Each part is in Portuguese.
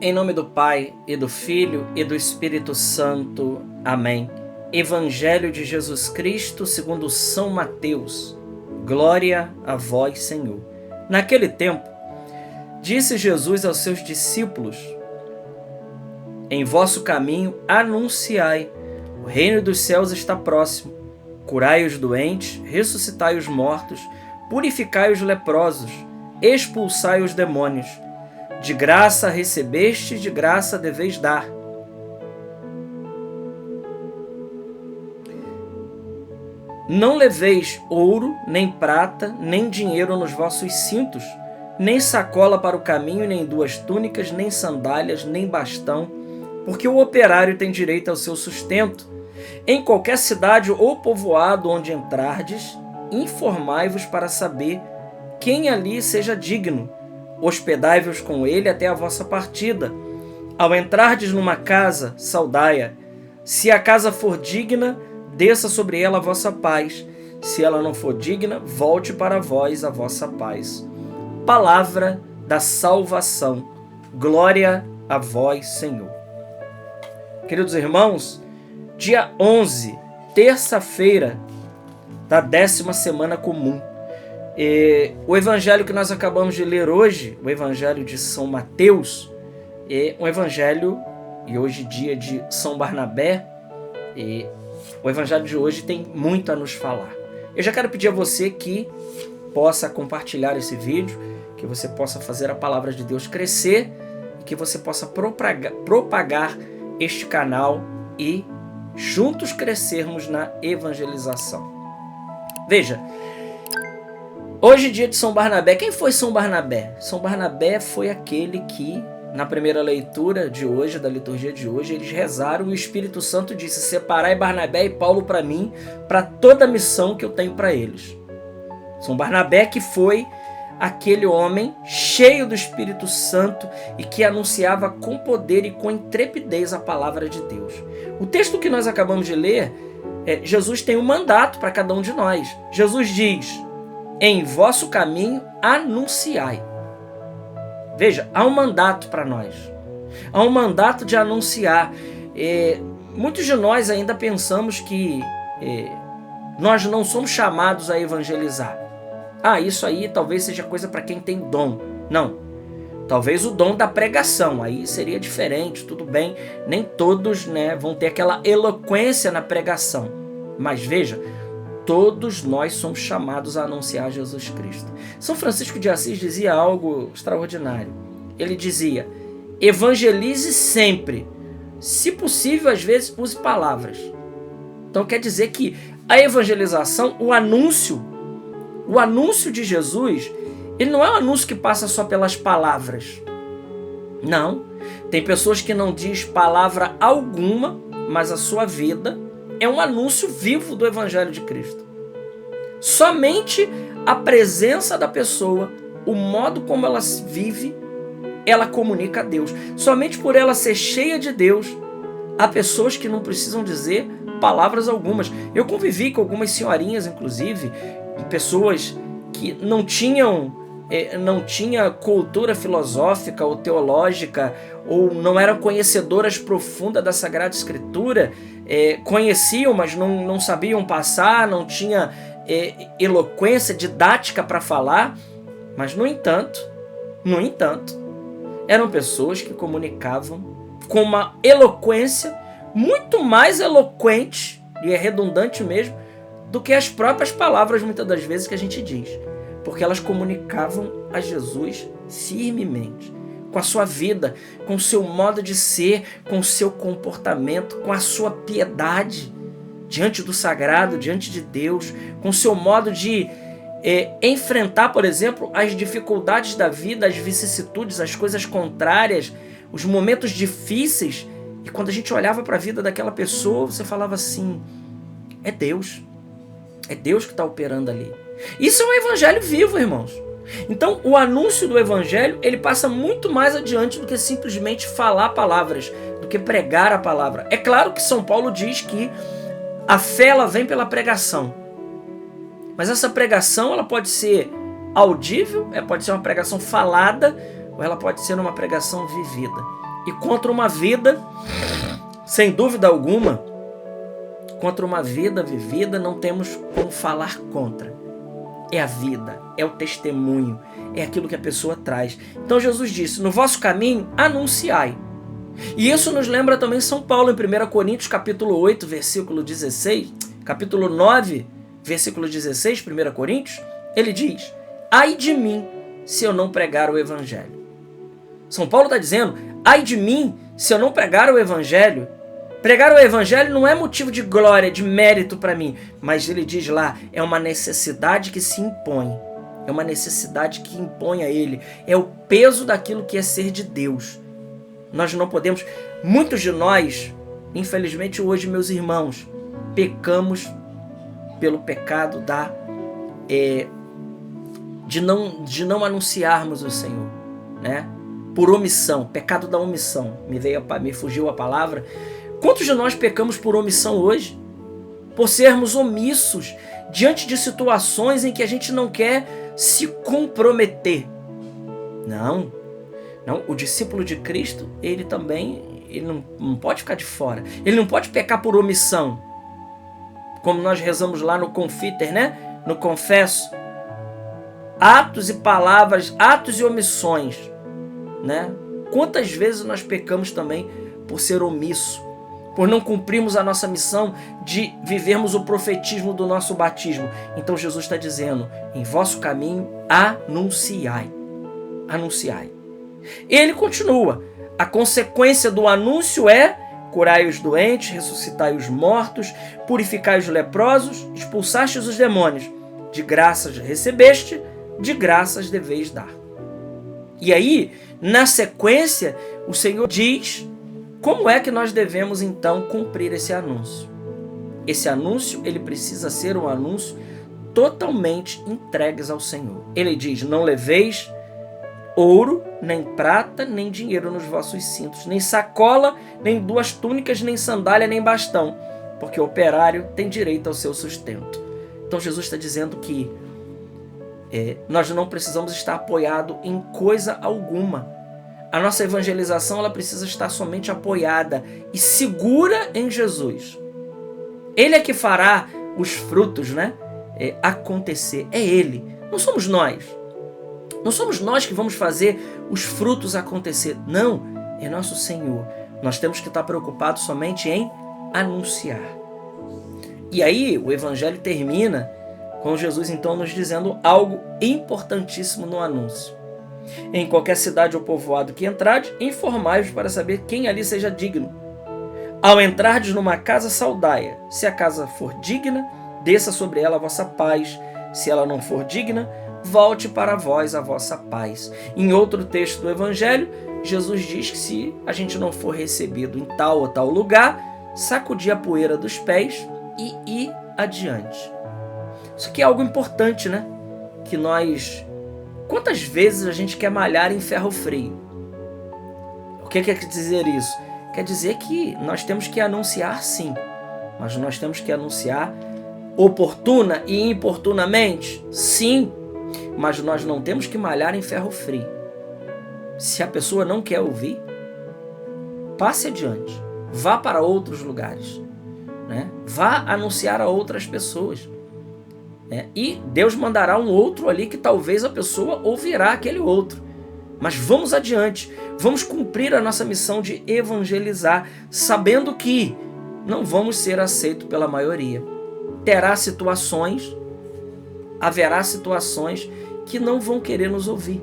Em nome do Pai, e do Filho, e do Espírito Santo. Amém. Evangelho de Jesus Cristo segundo São Mateus. Glória a vós, Senhor. Naquele tempo, disse Jesus aos seus discípulos: em vosso caminho anunciai, o reino dos céus está próximo. Curai os doentes, ressuscitai os mortos, purificai os leprosos, expulsai os demônios. De graça recebeste, de graça deveis dar. Não leveis ouro, nem prata, nem dinheiro nos vossos cintos, nem sacola para o caminho, nem duas túnicas, nem sandálias, nem bastão, porque o operário tem direito ao seu sustento. Em qualquer cidade ou povoado onde entrardes, informai-vos para saber quem ali seja digno. Hospedai-vos com ele até a vossa partida. Ao entrardes numa casa, saudai-a. Se a casa for digna, desça sobre ela a vossa paz. Se ela não for digna, volte para vós a vossa paz. Palavra da salvação. Glória a vós, Senhor. Queridos irmãos, dia 11, terça-feira da 10ª semana comum. O evangelho que nós acabamos de ler hoje, o evangelho de São Mateus, é um evangelho, e hoje dia de São Barnabé, o evangelho de hoje tem muito a nos falar. Eu já quero pedir a você que possa compartilhar esse vídeo, que você possa fazer a palavra de Deus crescer, e que você possa propagar este canal e juntos crescermos na evangelização. Veja, hoje é dia de São Barnabé. Quem foi São Barnabé? São Barnabé foi aquele que, na primeira leitura de hoje, da liturgia de hoje, eles rezaram e o Espírito Santo disse: separai Barnabé e Paulo para mim, para toda a missão que eu tenho para eles. São Barnabé que foi aquele homem cheio do Espírito Santo e que anunciava com poder e com intrepidez a palavra de Deus. O texto que nós acabamos de ler, Jesus tem um mandato para cada um de nós. Jesus diz: em vosso caminho anunciai. Veja, há um mandato para nós. Há um mandato de anunciar. Muitos de nós ainda pensamos que nós não somos chamados a evangelizar. Isso aí talvez seja coisa para quem tem dom. Não. Talvez o dom da pregação. Aí seria diferente, tudo bem. Nem todos, vão ter aquela eloquência na pregação. Mas veja, todos nós somos chamados a anunciar Jesus Cristo. São Francisco de Assis dizia algo extraordinário. Ele dizia: evangelize sempre. Se possível, às vezes, use palavras. Então quer dizer que a evangelização, o anúncio de Jesus, ele não é um anúncio que passa só pelas palavras. Não. Tem pessoas que não diz palavra alguma, mas a sua vida é um anúncio vivo do Evangelho de Cristo. Somente a presença da pessoa, o modo como ela vive, ela comunica a Deus. Somente por ela ser cheia de Deus, há pessoas que não precisam dizer palavras algumas. Eu convivi com algumas senhorinhas, inclusive, pessoas que não tinha cultura filosófica ou teológica, ou não eram conhecedoras profundas da Sagrada Escritura, conheciam, mas não sabiam passar, não tinha eloquência didática para falar, mas no entanto, eram pessoas que comunicavam com uma eloquência muito mais eloquente, e é redundante mesmo, do que as próprias palavras, muitas das vezes, que a gente diz. Porque elas comunicavam a Jesus firmemente, com a sua vida, com o seu modo de ser, com o seu comportamento, com a sua piedade diante do sagrado, diante de Deus, com o seu modo de enfrentar, por exemplo, as dificuldades da vida, as vicissitudes, as coisas contrárias, os momentos difíceis. E quando a gente olhava para a vida daquela pessoa, você falava assim: é Deus. É Deus que está operando ali. Isso é um evangelho vivo, irmãos. Então, o anúncio do evangelho, ele passa muito mais adiante do que simplesmente falar palavras, do que pregar a palavra. É claro que São Paulo diz que a fé, ela vem pela pregação. Mas essa pregação, ela pode ser audível, pode ser uma pregação falada, ou ela pode ser uma pregação vivida. E contra uma vida, sem dúvida alguma, contra uma vida vivida não temos como falar contra. É a vida, é o testemunho, é aquilo que a pessoa traz. Então Jesus disse, no vosso caminho anunciai. E isso nos lembra também São Paulo em 1 Coríntios capítulo 8, versículo 16, capítulo 9, versículo 16, 1 Coríntios, ele diz, ai de mim se eu não pregar o evangelho. São Paulo está dizendo, ai de mim se eu não pregar o evangelho. Pregar o evangelho não é motivo de glória, de mérito para mim, mas ele diz lá, é uma necessidade que se impõe. É uma necessidade que impõe a ele. É o peso daquilo que é ser de Deus. Nós não podemos... Muitos de nós, infelizmente hoje, meus irmãos, pecamos pelo pecado de não anunciarmos o Senhor, né? Por omissão, pecado da omissão. Me fugiu a palavra. Quantos de nós pecamos por omissão hoje? Por sermos omissos diante de situações em que a gente não quer se comprometer. Não, o discípulo de Cristo, ele não pode ficar de fora. Ele não pode pecar por omissão. Como nós rezamos lá no Confiter, né? No Confesso. Atos e palavras, atos e omissões, né? Quantas vezes nós pecamos também por ser omisso, por não cumprirmos a nossa missão de vivermos o profetismo do nosso batismo. Então Jesus está dizendo, em vosso caminho anunciai. Anunciai. Ele continua, a consequência do anúncio é curai os doentes, ressuscitai os mortos, purificai os leprosos, expulsastes os demônios. De graças recebeste, de graças deveis dar. E aí, na sequência, o Senhor diz como é que nós devemos então cumprir esse anúncio. Esse anúncio, ele precisa ser um anúncio totalmente entregues ao Senhor. Ele diz, não leveis ouro, nem prata, nem dinheiro nos vossos cintos, nem sacola, nem 2 túnicas, nem sandália, nem bastão, porque o operário tem direito ao seu sustento. Então Jesus está dizendo que nós não precisamos estar apoiados em coisa alguma. A nossa evangelização ela precisa estar somente apoiada e segura em Jesus. Ele é que fará os frutos, né, acontecer. É Ele, não somos nós. Não somos nós que vamos fazer os frutos acontecer. Não, é nosso Senhor. Nós temos que estar preocupados somente em anunciar. E aí o Evangelho termina com Jesus então nos dizendo algo importantíssimo no anúncio. Em qualquer cidade ou povoado que entrardes, informai-vos para saber quem ali seja digno. Ao entrardes numa casa, saudai-a. Se a casa for digna, desça sobre ela a vossa paz. Se ela não for digna, volte para vós a vossa paz. Em outro texto do Evangelho, Jesus diz que se a gente não for recebido em tal ou tal lugar, sacudir a poeira dos pés e ir adiante. Isso aqui é algo importante, né? Que nós... Quantas vezes a gente quer malhar em ferro frio? O que quer dizer isso? Quer dizer que nós temos que anunciar sim, mas nós temos que anunciar oportuna e importunamente? Sim, mas nós não temos que malhar em ferro frio. Se a pessoa não quer ouvir, passe adiante, vá para outros lugares, né? Vá anunciar a outras pessoas. E Deus mandará um outro ali que talvez a pessoa ouvirá aquele outro. Mas vamos adiante, vamos cumprir a nossa missão de evangelizar, sabendo que não vamos ser aceitos pela maioria. Haverá situações que não vão querer nos ouvir.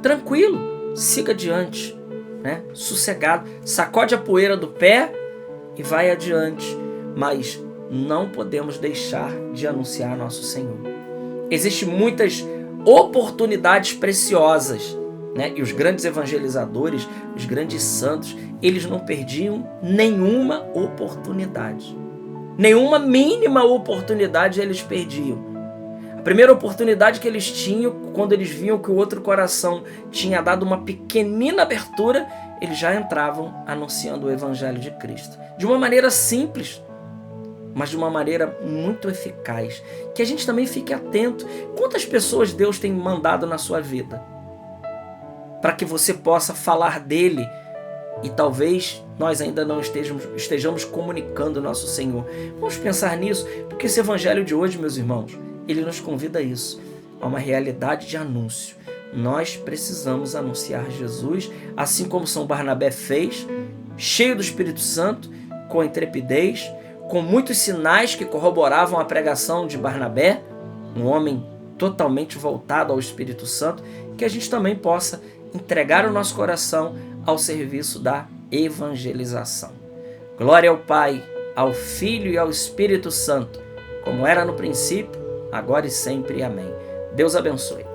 Tranquilo, siga adiante, né? Sossegado, sacode a poeira do pé e vai adiante, mas não podemos deixar de anunciar nosso Senhor. Existem muitas oportunidades preciosas, né? E os grandes evangelizadores, os grandes santos, eles não perdiam nenhuma oportunidade. Nenhuma mínima oportunidade eles perdiam. A primeira oportunidade que eles tinham, quando eles viam que o outro coração tinha dado uma pequenina abertura, eles já entravam anunciando o Evangelho de Cristo. De uma maneira simples, mas de uma maneira muito eficaz. Que a gente também fique atento. Quantas pessoas Deus tem mandado na sua vida? Para que você possa falar dele e talvez nós ainda não estejamos comunicando o nosso Senhor. Vamos pensar nisso, porque esse evangelho de hoje, meus irmãos, ele nos convida a isso, a uma realidade de anúncio. Nós precisamos anunciar Jesus, assim como São Barnabé fez, cheio do Espírito Santo, com intrepidez, com muitos sinais que corroboravam a pregação de Barnabé, um homem totalmente voltado ao Espírito Santo, que a gente também possa entregar o nosso coração ao serviço da evangelização. Glória ao Pai, ao Filho e ao Espírito Santo, como era no princípio, agora e sempre. Amém. Deus abençoe.